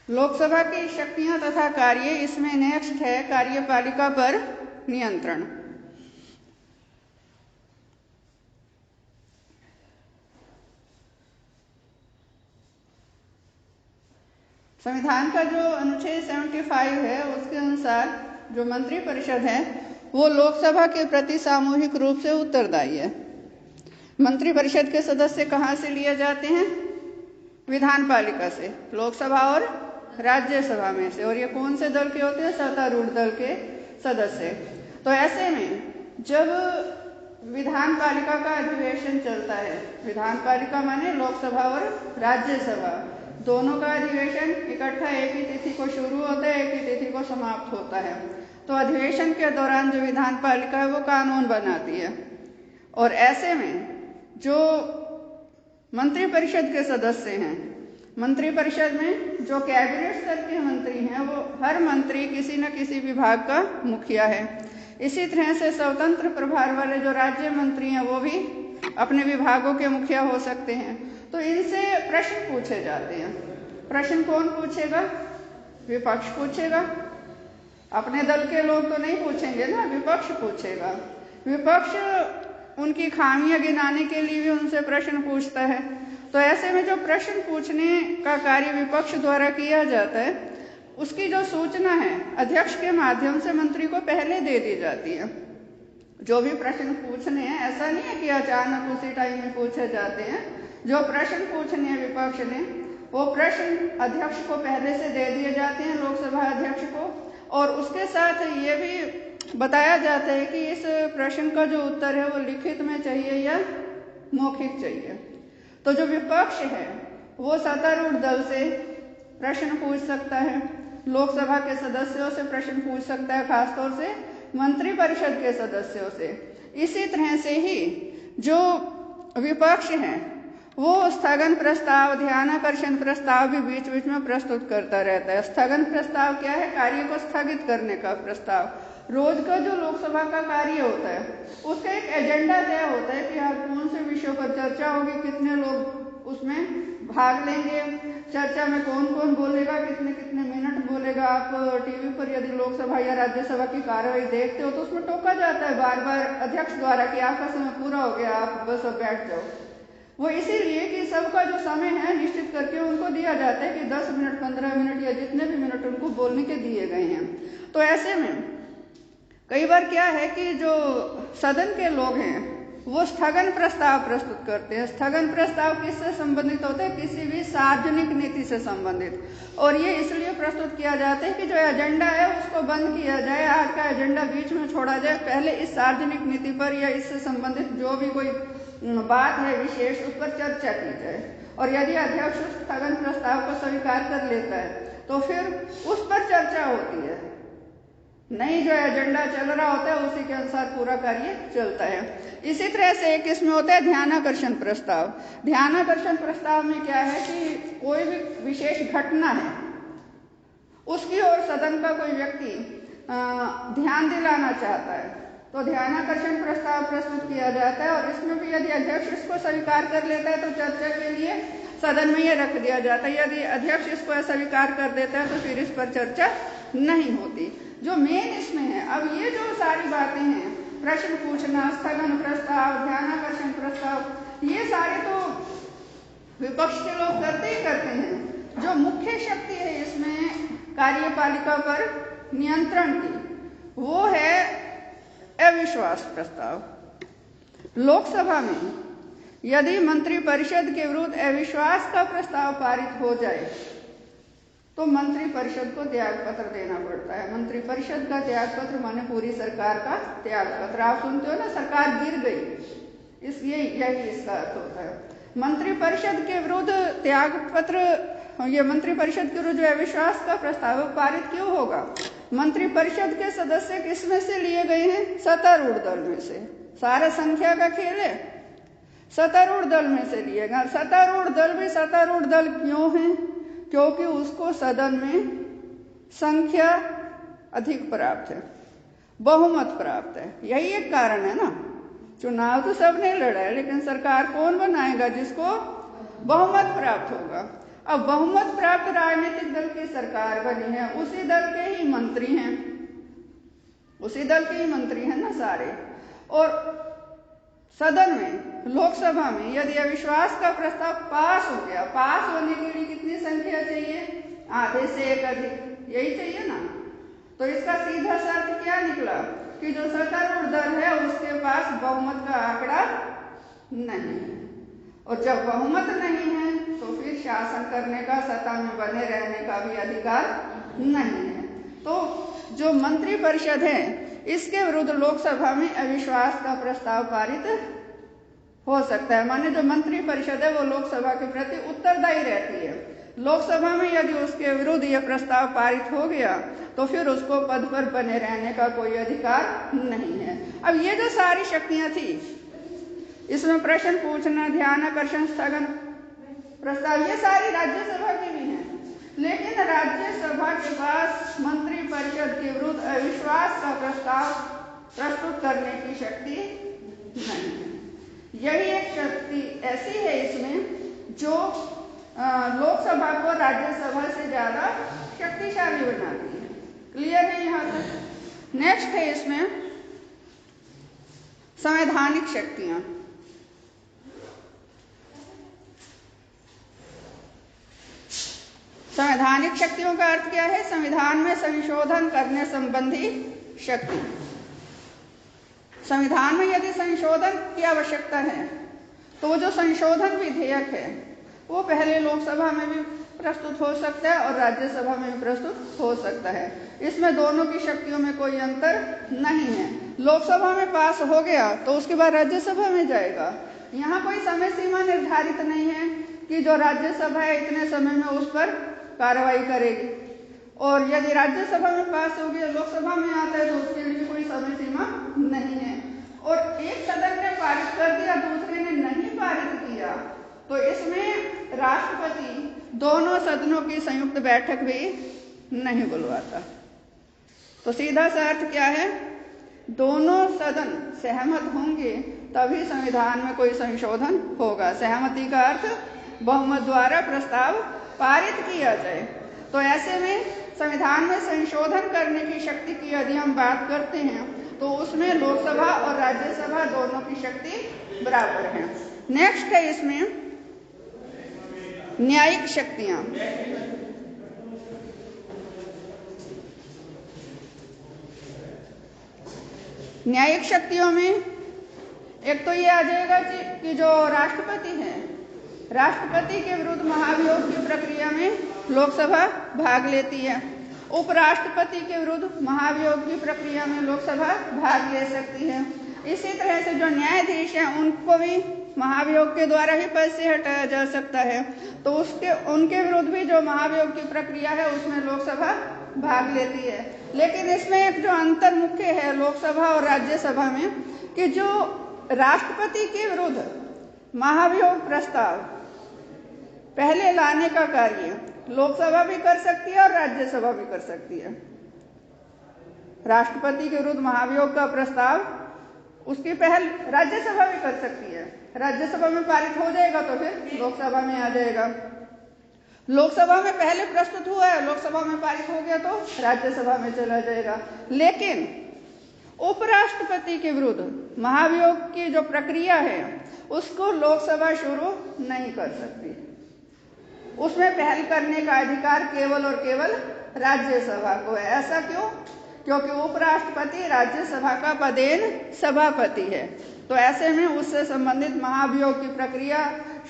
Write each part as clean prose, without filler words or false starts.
लोकसभा की शक्तियां तथा कार्य, इसमें नेक्स्ट है कार्यपालिका पर नियंत्रण। संविधान का जो अनुच्छेद 75 है उसके अनुसार जो मंत्रिपरिषद है वो लोकसभा के प्रति सामूहिक रूप से उत्तरदायी है। मंत्रिपरिषद के सदस्य कहाँ से लिए जाते हैं? विधानपालिका से, लोकसभा और राज्यसभा में से। और ये कौन से दल के होते हैं? सत्तारूढ़ दल के सदस्य। तो ऐसे में जब विधानपालिका का अधिवेशन चलता है, विधानपालिका माने लोकसभा और राज्यसभा दोनों का अधिवेशन इकट्ठा एक ही तिथि को शुरू होता है, एक ही तिथि को समाप्त होता है। तो अधिवेशन के दौरान जो विधानपालिका है वो कानून बनाती है। और ऐसे में जो मंत्रिपरिषद के सदस्य हैं, मंत्रिपरिषद में जो कैबिनेट स्तर के मंत्री हैं वो हर मंत्री किसी न किसी विभाग का मुखिया है। इसी तरह से स्वतंत्र प्रभार वाले जो राज्य मंत्री हैं वो भी अपने विभागों के मुखिया हो सकते हैं। तो इनसे प्रश्न पूछे जाते हैं। प्रश्न कौन पूछेगा? विपक्ष पूछेगा। अपने दल के लोग तो नहीं पूछेंगे ना, विपक्ष पूछेगा। विपक्ष उनकी खामियां गिनाने के लिए भी उनसे प्रश्न पूछता है। तो ऐसे में जो प्रश्न पूछने का कार्य विपक्ष द्वारा किया जाता है उसकी जो सूचना है अध्यक्ष के माध्यम से मंत्री को पहले दे दी जाती है। जो भी प्रश्न पूछने हैं, ऐसा नहीं है कि अचानक उसी टाइम में पूछे जाते हैं। जो प्रश्न पूछने हैं विपक्ष ने वो प्रश्न अध्यक्ष को पहले से दे दिए जाते हैं, लोकसभा अध्यक्ष को। और उसके साथ ये भी बताया जाता है कि इस प्रश्न का जो उत्तर है वो लिखित में चाहिए या मौखिक चाहिए। तो जो विपक्ष है वो सत्तारूढ़ दल से प्रश्न पूछ सकता है, लोकसभा के सदस्यों से प्रश्न पूछ सकता है, खासतौर से मंत्रिपरिषद के सदस्यों से। इसी तरह से ही जो विपक्ष है वो स्थगन प्रस्ताव, ध्यानाकर्षण प्रस्ताव भी बीच बीच में प्रस्तुत करता रहता है। स्थगन प्रस्ताव क्या है? कार्य को स्थगित करने का प्रस्ताव। रोज का जो लोकसभा का कार्य होता है उसका एक एजेंडा तय होता है कि आज कौन से विषयों पर चर्चा होगी, कितने लोग उसमें भाग लेंगे, चर्चा में कौन कौन बोलेगा, कितने कितने मिनट बोलेगा। आप टीवी पर यदि लोकसभा या राज्यसभा की कार्यवाही देखते हो तो उसमें टोका जाता है बार बार अध्यक्ष द्वारा कि आपका समय पूरा हो गया, आप बस अब बैठ जाओ। वो इसीलिए कि सबका जो समय है निश्चित करके उनको दिया जाता है कि 10 मिनट, 15 मिनट या जितने भी मिनट उनको बोलने के दिए गए हैं। तो ऐसे में कई बार क्या है कि जो सदन के लोग हैं वो स्थगन प्रस्ताव प्रस्तुत करते हैं। स्थगन प्रस्ताव किससे संबंधित होते हैं? किसी भी सार्वजनिक नीति से संबंधित। और ये इसलिए प्रस्तुत किया जाता है कि जो एजेंडा है उसको बंद किया जाए, आज का एजेंडा बीच में छोड़ा जाए, पहले इस सार्वजनिक नीति पर या इससे संबंधित जो भी कोई बात है विशेष उस पर चर्चा की जाए। और यदि अध्यक्ष उस स्थगन प्रस्ताव को स्वीकार कर लेता है तो फिर उस पर चर्चा होती है। नहीं, जो एजेंडा चल रहा होता है उसी के अनुसार पूरा कार्य चलता है। इसी तरह से एक इसमें होता है ध्यानाकर्षण प्रस्ताव। ध्यानाकर्षण प्रस्ताव में क्या है कि कोई भी विशेष घटना है उसकी ओर सदन का कोई व्यक्ति ध्यान दिलाना चाहता है तो ध्यानाकर्षण प्रस्ताव प्रस्तुत किया जाता है। और इसमें भी यदि अध्यक्ष इसको स्वीकार कर लेता है तो चर्चा के लिए सदन में ये रख दिया जाता है। यदि अध्यक्ष इसको अस्वीकार कर देता है तो फिर इस पर चर्चा नहीं होती। जो मेन इसमें है, अब ये जो सारी बातें हैं, प्रश्न पूछना, स्थगन प्रस्ताव, ध्यानाकर्षण प्रस्ताव, ये सारे तो विपक्ष के लोग करते ही करते हैं। जो मुख्य शक्ति है इसमें कार्यपालिका पर नियंत्रण की वो है अविश्वास प्रस्ताव। लोकसभा में यदि मंत्रिपरिषद के विरुद्ध अविश्वास का प्रस्ताव पारित हो जाए तो मंत्रिपरिषद को त्याग पत्र देना पड़ता है। मंत्रिपरिषद का त्याग पत्र माने पूरी सरकार का त्याग पत्र। आप सुनते हो ना, सरकार गिर गई, इसलिए यही इसका अर्थ होता है। मंत्रिपरिषद के विरुद्ध त्याग पत्र, ये मंत्रिपरिषद के विरुद्ध जो अविश्वास का प्रस्ताव पारित क्यों होगा? मंत्रिपरिषद के सदस्य किसमें से लिए गए हैं? सत्तारूढ़ दल में से। सारा संख्या का खेल है, सत्तारूढ़ दल में से लिए गए। सत्तारूढ़ दल भी सत्तारूढ़ दल क्यों है? क्योंकि उसको सदन में संख्या अधिक प्राप्त है, बहुमत प्राप्त है। यही एक कारण है ना। चुनाव तो सबने लड़ा है लेकिन सरकार कौन बनाएगा? जिसको बहुमत प्राप्त होगा। अब बहुमत प्राप्त राजनीतिक दल की सरकार बनी है, उसी दल के ही मंत्री हैं, उसी दल के ही मंत्री हैं ना सारे। और सदन में, लोकसभा में यदि अविश्वास का प्रस्ताव पास हो गया, पास होने के लिए कितनी संख्या चाहिए? आधे से एक अधिक, यही चाहिए ना। तो इसका सीधा सा अर्थ क्या निकला कि जो सत्तारूढ़ दल है उसके पास बहुमत का आंकड़ा नहीं है, और जब बहुमत नहीं है तो फिर शासन करने का, सत्ता में बने रहने का भी अधिकार नहीं है। तो जो मंत्रिपरिषद है इसके विरुद्ध लोकसभा में अविश्वास का प्रस्ताव पारित हो सकता है। माने जो मंत्रिपरिषद है वो लोकसभा के प्रति उत्तरदायी रहती है। लोकसभा में यदि उसके विरुद्ध यह प्रस्ताव पारित हो गया तो फिर उसको पद पर बने रहने का कोई अधिकार नहीं है। अब ये जो सारी शक्तियां थी, इसमें प्रश्न पूछना, ध्यान आकर्षण, स्थगन प्रस्ताव, ये सारी राज्यसभा की भी हैं, लेकिन राज्यसभा के पास मंत्रिपरिषद के विरुद्ध अविश्वास का प्रस्ताव प्रस्तुत करने की शक्ति नहीं है। यही एक शक्ति ऐसी है इसमें जो लोकसभा को राज्यसभा से ज्यादा शक्तिशाली बनाती है। क्लियर है यहाँ तक? नेक्स्ट है इसमें संवैधानिक शक्तियां। संवैधानिक शक्तियों का अर्थ क्या है? संविधान में संशोधन करने संबंधी शक्ति। संविधान में यदि संशोधन की आवश्यकता है तो वो जो संशोधन विधेयक है वो पहले लोकसभा में भी प्रस्तुत हो सकता है और राज्यसभा में भी प्रस्तुत हो सकता है। इसमें दोनों की शक्तियों में कोई अंतर नहीं है। लोकसभा में पास हो गया तो उसके बाद राज्यसभा में जाएगा। यहाँ कोई समय सीमा निर्धारित नहीं है कि जो राज्यसभा है इतने समय में उस पर कार्रवाई करेगी, और यदि राज्यसभा में पास हो गया लोकसभा में आता है तो उसके लिए कोई समय सीमा नहीं है। और एक सदन ने पारित कर दिया, दूसरे ने नहीं पारित किया, तो इसमें राष्ट्रपति दोनों सदनों की संयुक्त बैठक भी नहीं बुलवाता। तो सीधा सा अर्थ क्या है? दोनों सदन सहमत होंगे तभी संविधान में कोई संशोधन होगा। सहमति का अर्थ बहुमत द्वारा प्रस्ताव पारित किया जाए। तो ऐसे में संविधान में संशोधन करने की शक्ति की यदि हम बात करते हैं तो उसमें लोकसभा और राज्यसभा दोनों की शक्ति बराबर है। नेक्स्ट है इसमें न्यायिक शक्तियां। न्यायिक शक्तियों में एक तो ये आ जाएगा कि जो राष्ट्रपति है, राष्ट्रपति के विरुद्ध महाभियोग की प्रक्रिया में लोकसभा भाग लेती है। उपराष्ट्रपति के विरुद्ध महाभियोग की प्रक्रिया में लोकसभा भाग ले सकती है। इसी तरह से जो न्यायाधीश हैं उनको भी महाभियोग के द्वारा ही पद से हटाया जा सकता है, तो उनके विरुद्ध भी जो महाभियोग की प्रक्रिया है उसमें लोकसभा भाग लेती है। लेकिन इसमें एक जो अंतर मुख्य है लोकसभा और राज्यसभा में, कि जो राष्ट्रपति के विरुद्ध महाभियोग प्रस्ताव पहले लाने का कार्य लोकसभा भी कर सकती है और राज्यसभा भी कर सकती है। राष्ट्रपति के विरुद्ध महाभियोग का प्रस्ताव उसकी पहल राज्यसभा भी कर सकती है। राज्यसभा में पारित हो जाएगा तो फिर लोकसभा में आ जाएगा। लोकसभा में पहले प्रस्तुत हुआ है, लोकसभा में पारित हो गया तो राज्यसभा में चला जाएगा। लेकिन उपराष्ट्रपति के विरुद्ध महाभियोग की जो प्रक्रिया है उसको लोकसभा शुरू नहीं कर सकती। उसमें पहल करने का अधिकार केवल और केवल राज्यसभा को है। ऐसा क्यों? क्योंकि उपराष्ट्रपति राज्यसभा का पदेन सभापति है। तो ऐसे में उससे संबंधित महाभियोग की प्रक्रिया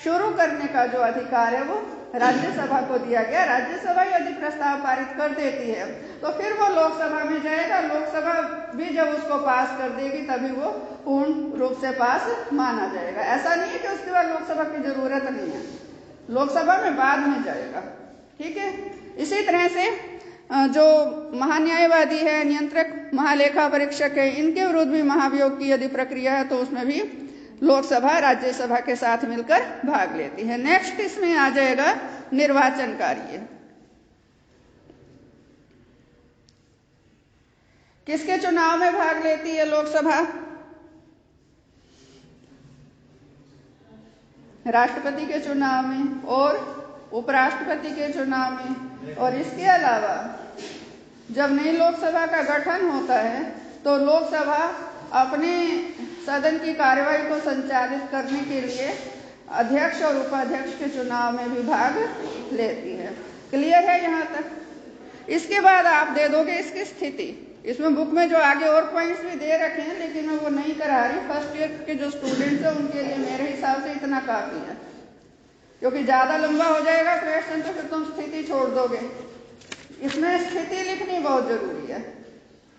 शुरू करने का जो अधिकार है वो राज्यसभा को दिया गया। राज्यसभा यदि प्रस्ताव पारित कर देती है तो फिर वो लोकसभा में जाएगा। लोकसभा भी जब उसको पास कर देगी तभी वो पूर्ण रूप से पास माना जाएगा। ऐसा नहीं है कि उसके बाद लोकसभा की जरूरत नहीं है, लोकसभा में बाद में जाएगा। ठीक है। इसी तरह से जो महान्यायवादी है, नियंत्रक महालेखा परीक्षक है, इनके विरुद्ध भी महाभियोग की यदि प्रक्रिया है तो उसमें भी लोकसभा राज्यसभा के साथ मिलकर भाग लेती है। नेक्स्ट इसमें आ जाएगा निर्वाचन कार्य। किसके चुनाव में भाग लेती है लोकसभा? राष्ट्रपति के चुनाव में और उपराष्ट्रपति के चुनाव में। और इसके अलावा जब नई लोकसभा का गठन होता है तो लोकसभा अपने सदन की कार्यवाही को संचालित करने के लिए अध्यक्ष और उपाध्यक्ष के चुनाव में भी भाग लेती है। क्लियर है यहाँ तक? इसके बाद आप दे दोगे इसकी स्थिति। इसमें बुक में जो आगे और पॉइंट्स भी दे रखे हैं लेकिन मैं वो नहीं करा रही। फर्स्ट ईयर के जो स्टूडेंट्स हैं उनके लिए मेरे हिसाब से इतना काफी है, क्योंकि ज्यादा लंबा हो जाएगा क्वेश्चन तो फिर तुम स्थिति छोड़ दोगे। इसमें स्थिति लिखनी बहुत जरूरी है।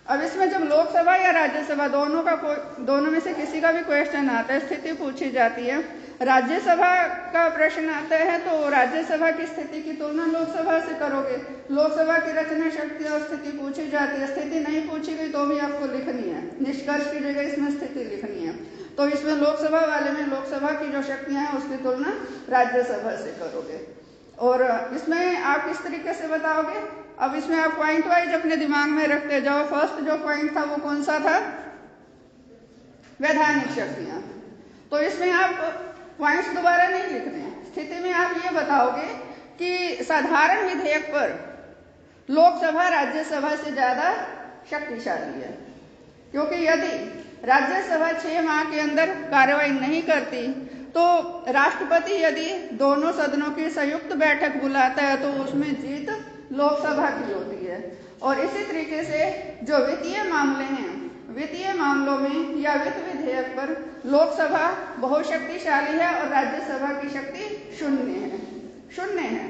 अब इसमें जब लोकसभा या राज्यसभा दोनों में से किसी का भी क्वेश्चन आता है, स्थिति पूछी जाती है। राज्यसभा का प्रश्न आता है तो राज्यसभा की स्थिति की तुलना लोकसभा से करोगे। लोकसभा की रचना शक्ति और स्थिति पूछी जाती है। स्थिति नहीं पूछी गई तो भी आपको लिखनी है, निष्कर्ष की जगह इसमें स्थिति लिखनी है। तो इसमें लोकसभा वाले में लोकसभा की जो शक्तियां हैं उसकी तुलना राज्यसभा से करोगे। और इसमें आप किस तरीके से बताओगे? अब इसमें आप पॉइंट वाइज अपने दिमाग में रखते जाओ। फर्स्ट जो पॉइंट था वो कौन सा था? वैधानिक शक्तियां। तो इसमें आप पॉइंट्स दोबारा नहीं लिखने हैं। स्थिति में आप ये बताओगे कि साधारण विधेयक पर लोकसभा राज्यसभा से ज्यादा शक्तिशाली है, क्योंकि यदि राज्यसभा 6 माह के अंदर कार्रवाई नहीं करती तो राष्ट्रपति यदि दोनों सदनों की संयुक्त बैठक बुलाता है तो उसमें जीत लोकसभा की होती है। और इसी तरीके से जो वित्तीय मामले हैं, वित्तीय मामलों में या वित्त विधेयक पर लोकसभा बहुत शक्तिशाली है और राज्यसभा की शक्ति शून्य है।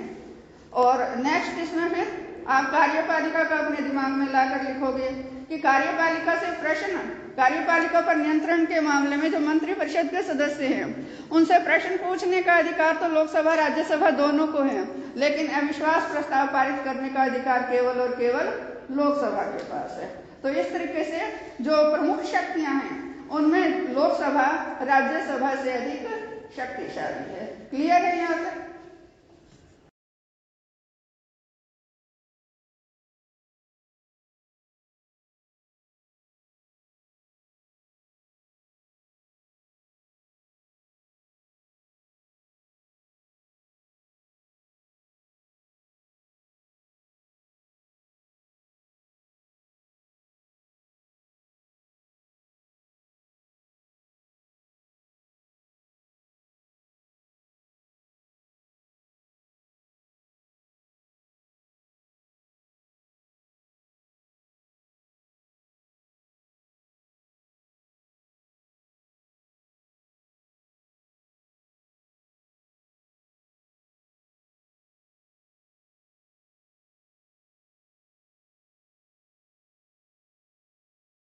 और नेक्स्ट इसमें फिर आप कार्यपालिका का अपने दिमाग में लाकर लिखोगे कि कार्यपालिका से प्रश्न, कार्यपालिका पर नियंत्रण के मामले में जो मंत्रिपरिषद के सदस्य हैं उनसे प्रश्न पूछने का अधिकार तो लोकसभा राज्यसभा दोनों को है, लेकिन अविश्वास प्रस्ताव पारित करने का अधिकार केवल और केवल लोकसभा के पास है। तो इस तरीके से जो प्रमुख शक्तियां हैं उनमें लोकसभा राज्यसभा से अधिक शक्तिशाली है। क्लियर है यहाँ तक?